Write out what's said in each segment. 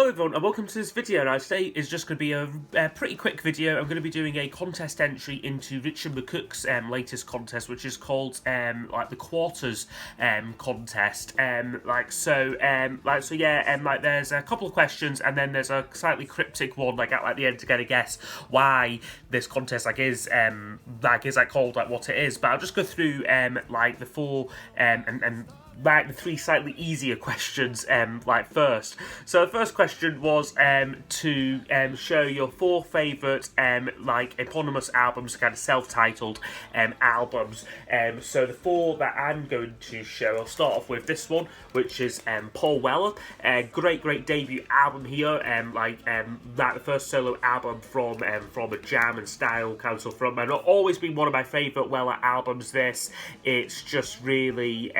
Hello everyone and welcome to this video. Now today is just going to be a pretty quick video. I'm going to be doing a contest entry into Richard McCook's latest contest, which is called like the quarters contest. There's a couple of questions and then there's a slightly cryptic one at the end to get a guess why this contest is called what it is. But I'll just go through the four the three slightly easier questions first. So the first question was to show your four favourite eponymous albums, kind of self-titled albums. So the four that I'm going to show, I'll start off with this one, which is Paul Weller. Great debut album here. The first solo album from a jam and style council frontman. Always been one of my favourite Weller albums. This, it's just really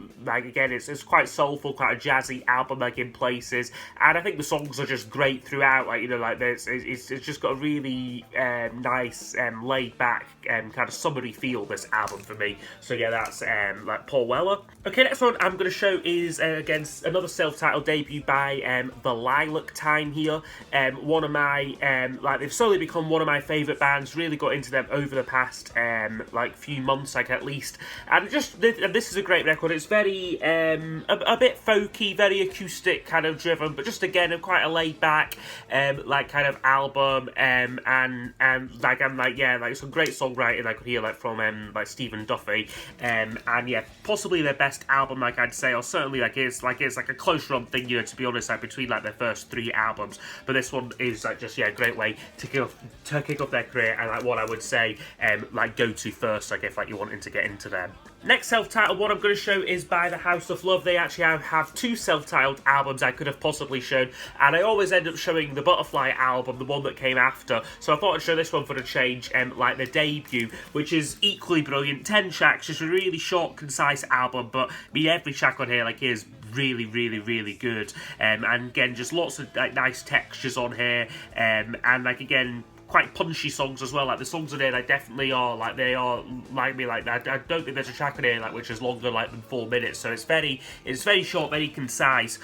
it's quite soulful, quite a jazzy album in places, and I think the songs are just great throughout. It's just got a really nice laid back kind of summery feel, this album, for me. So yeah, that's Paul Weller. Okay, next one I'm going to show is against another self-titled debut by the Lilac Time here. One of my they've slowly become one of my favourite bands. Really got into them over the past few months, at least. And this is a great record. It's very a bit folky, very acoustic kind of driven, but just again quite a laid back kind of album. And some great songwriting I could hear from Stephen Duffy. And yeah, possibly their best album, I'd say, or certainly it's a close run thing, to be honest, between their first three albums. But this one is a great way to kick off their career, and what I would say go to first, if you're wanting to get into them. Next self-titled one I'm going to show is by the House of Love. They actually have two self-titled albums I could have possibly shown, and I always end up showing the Butterfly album, the one that came after. So I thought I'd show this one for a change, the debut, which is equally brilliant. 10 tracks, just a really short, concise album, but every track on here is really good. And again, just lots of nice textures on here, and again, quite punchy songs as well. The songs on here, they definitely are they are like me. I don't think there's a track on here which is longer than 4 minutes. So it's very short, very concise,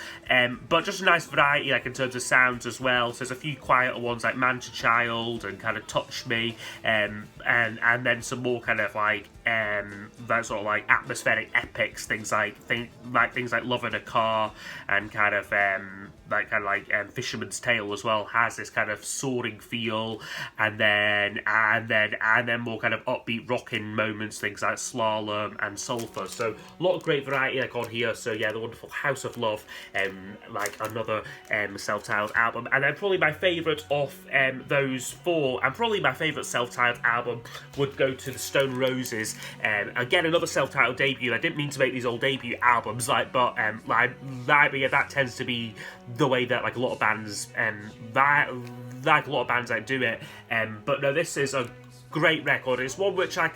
but just a nice variety in terms of sounds as well. So there's a few quieter ones like Man to Child and kind of Touch Me, and then some more kind of that sort of atmospheric epics, things like Love in a Car, and kind of Fisherman's Tale as well has this kind of soaring feel, and then more kind of upbeat rocking moments, things like Slalom and Sulphur. So a lot of great variety on here. So yeah, the wonderful House of Love, another self-titled album. And then probably my favourite of those four, and probably my favourite self-titled album, would go to the Stone Roses. Again, another self-titled debut. I didn't mean to make these all debut albums, but that tends to be the way that a lot of bands do it. But no, this is a great record. It's one which I'm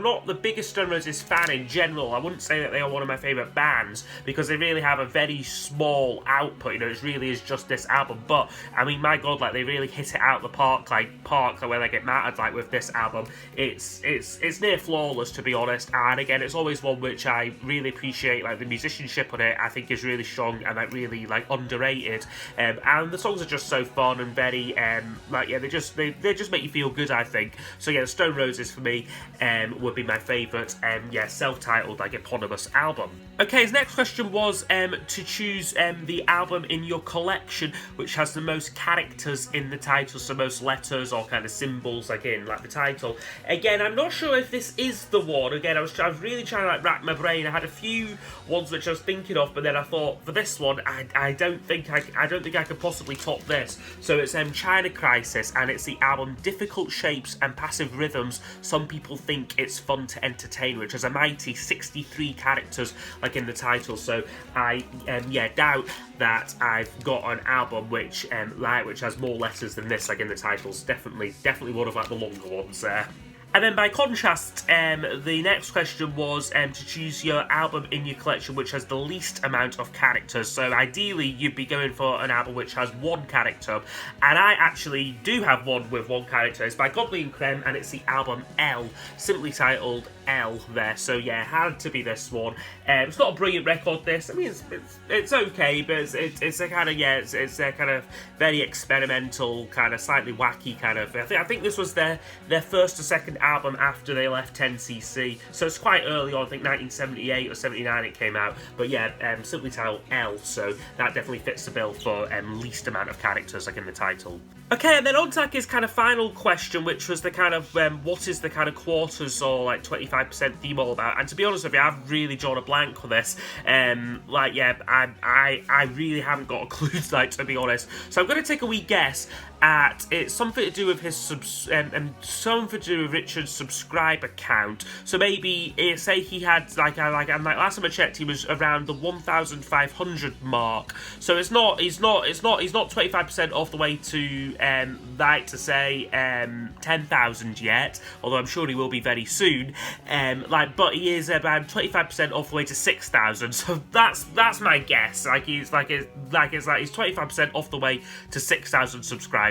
not the biggest Stone Roses fan in general. I wouldn't say that they are one of my favourite bands, because they really have a very small output. It really is just this album. But I mean, my God, they really hit it out the park, where they get mattered. With this album, it's near flawless, to be honest. And again, it's always one which I really appreciate. The musicianship on it, I think, is really strong and really underrated. And the songs are just so fun and very they just make you feel good, I think. So yeah, Stone Roses for me would be my favourite self-titled eponymous album. Okay, his next question was to choose the album in your collection which has the most characters in the title, so most letters or kind of symbols in the title. Again, I'm not sure if this is the one. Again, I was really trying to rack my brain. I had a few ones which I was thinking of, but then I thought, for this one, I don't think I could possibly top this. So it's China Crisis, and it's the album Difficult Shapes and Passive Rhythms. Some people think it's fun to entertain, which has a mighty 63 characters in the title. So I doubt that I've got an album which has more letters than this in the titles. Definitely one of the longer ones there. And then by contrast, the next question was to choose your album in your collection which has the least amount of characters. So ideally, you'd be going for an album which has one character. And I actually do have one with one character. It's by Godley and Creme, and it's the album L, simply titled L there, so yeah, had to be this one. It's not a brilliant record, this. I mean, it's okay, but it's a kind of, yeah, it's a kind of very experimental, kind of slightly wacky kind of. I think this was their first or second album after they left 10cc, so it's quite early on. I think 1978 or 79 it came out, but yeah, simply titled L, so that definitely fits the bill for least amount of characters, like in the title. Okay, and then on to his kind of final question, which was the kind of what is the kind of quarters or like 25% theme all about? And to be honest with you, I've really drawn a blank with this. Like, yeah, I really haven't got a clue, like, to be honest. So I'm going to take a wee guess at it's something to do with his something to do with Richard's subscriber count. So maybe say he had like last time I checked, he was around the 1,500 mark. So he's not 25% off the way to like to say 10,000 yet. Although I'm sure he will be very soon. But he is about 25% off the way to 6,000. So that's my guess. He's 25% off the way to 6,000 subscribers.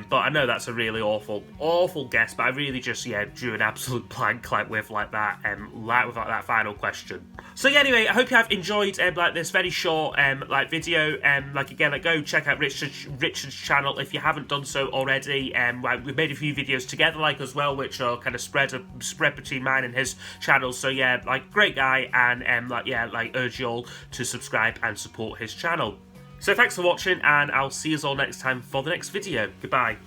But I know that's a really awful guess, but I really just drew an absolute blank with that final question. So yeah, anyway, I hope you have enjoyed this very short video. Again, go check out Richard's channel if you haven't done so already. We've made a few videos together as well, which are kind of spread between mine and his channel. So yeah, great guy, and urge you all to subscribe and support his channel. So thanks for watching, and I'll see you all next time for the next video. Goodbye.